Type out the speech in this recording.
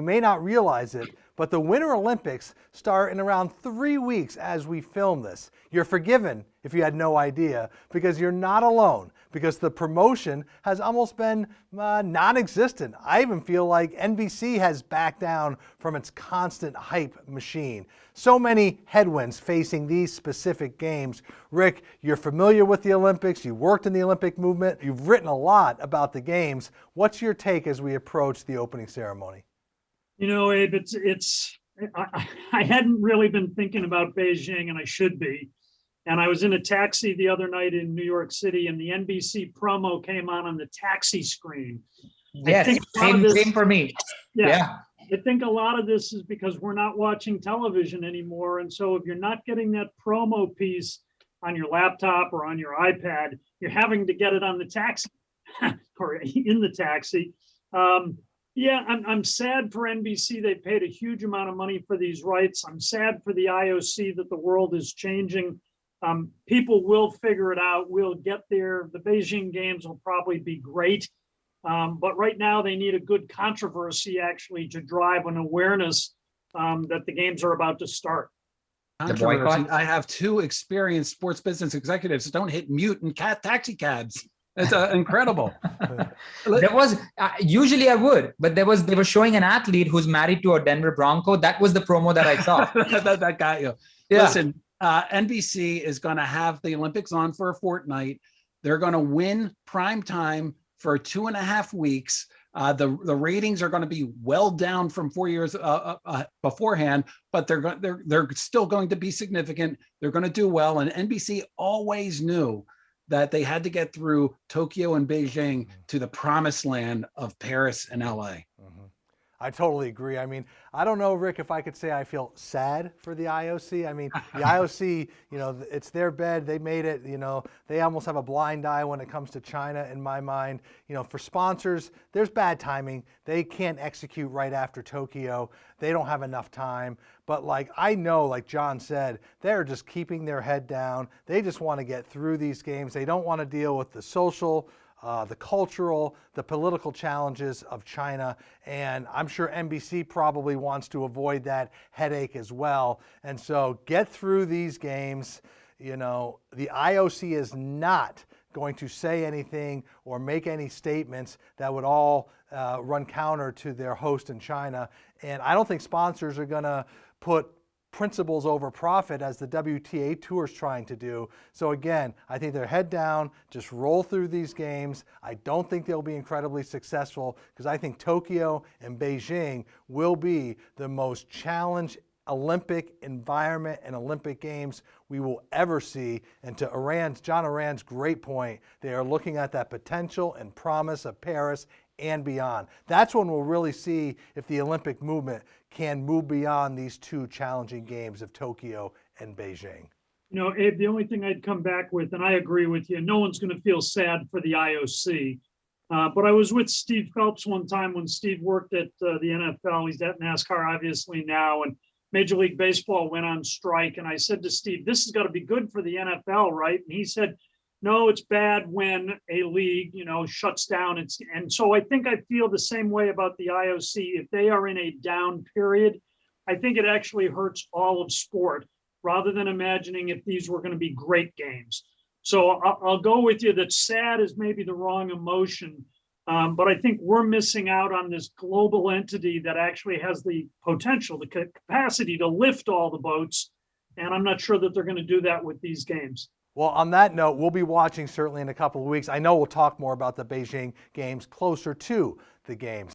you may not realize it, but the Winter Olympics start in around 3 weeks as we film this. You're forgiven if you had no idea, because you're not alone, because the promotion has almost been non-existent. I even feel like NBC has backed down from its constant hype machine. So many headwinds facing these specific games. Rick, you're familiar with the Olympics, you worked in the Olympic movement, you've written a lot about the games. What's your take as we approach the opening ceremony? You know, Abe, I hadn't really been thinking about Beijing, and I should be. And I was in a taxi the other night in New York City, and the NBC promo came on the taxi screen. Yes, same for me. Yeah. I think a lot of this is because we're not watching television anymore. And so if you're not getting that promo piece on your laptop or on your iPad, you're having to get it on the taxi or in the taxi. I'm sad for NBC. They paid a huge amount of money for these rights. I'm sad for the IOC that the world is changing. People will figure it out. We'll get there. The Beijing Games will probably be great. But right now they need a good controversy actually to drive an awareness that the games are about to start. I have two experienced sports business executives that don't hit mute in taxi cabs. It's incredible. There was usually I would, but they were showing an athlete who's married to a Denver Bronco. That was the promo that I saw. that got you. Yeah. Listen, NBC is going to have the Olympics on for a fortnight. They're going to win prime time for 2.5 weeks. The ratings are going to be well down from 4 years beforehand, but they're still going to be significant. They're going to do well, and NBC always knew that they had to get through Tokyo and Beijing to the promised land of Paris and LA. I totally agree. I mean, I don't know, Rick, if I could say I feel sad for the IOC. I mean, the IOC, it's their bed. They made it, they almost have a blind eye when it comes to China in my mind. For sponsors, there's bad timing. They can't execute right after Tokyo. They don't have enough time. But I know, like John said, they're just keeping their head down. They just want to get through these games. They don't want to deal with the social, the cultural, the political challenges of China. And I'm sure NBC probably wants to avoid that headache as well. And so get through these games. The IOC is not going to say anything or make any statements that would all run counter to their host in China. And I don't think sponsors are going to put principles over profit as the WTA Tour is trying to do. So again, I think they're head down, just roll through these games. I don't think they'll be incredibly successful because I think Tokyo and Beijing will be the most challenged Olympic environment and Olympic Games we will ever see. And to John Ourand's great point, they are looking at that potential and promise of Paris and beyond. That's when we'll really see if the Olympic movement can move beyond these two challenging games of Tokyo and Beijing. Abe, the only thing I'd come back with, and I agree with you, no one's going to feel sad for the IOC. But I was with Steve Phelps one time when Steve worked at the NFL. He's at NASCAR obviously now, and Major League Baseball went on strike. And I said to Steve, this has got to be good for the NFL, right? And he said, no, it's bad when a league, shuts down. And so I think I feel the same way about the IOC. If they are in a down period, I think it actually hurts all of sport rather than imagining if these were going to be great games. So I'll go with you that sad is maybe the wrong emotion. But I think we're missing out on this global entity that actually has the potential, the capacity to lift all the boats. And I'm not sure that they're going to do that with these games. Well, on that note, we'll be watching certainly in a couple of weeks. I know we'll talk more about the Beijing Games closer to the games.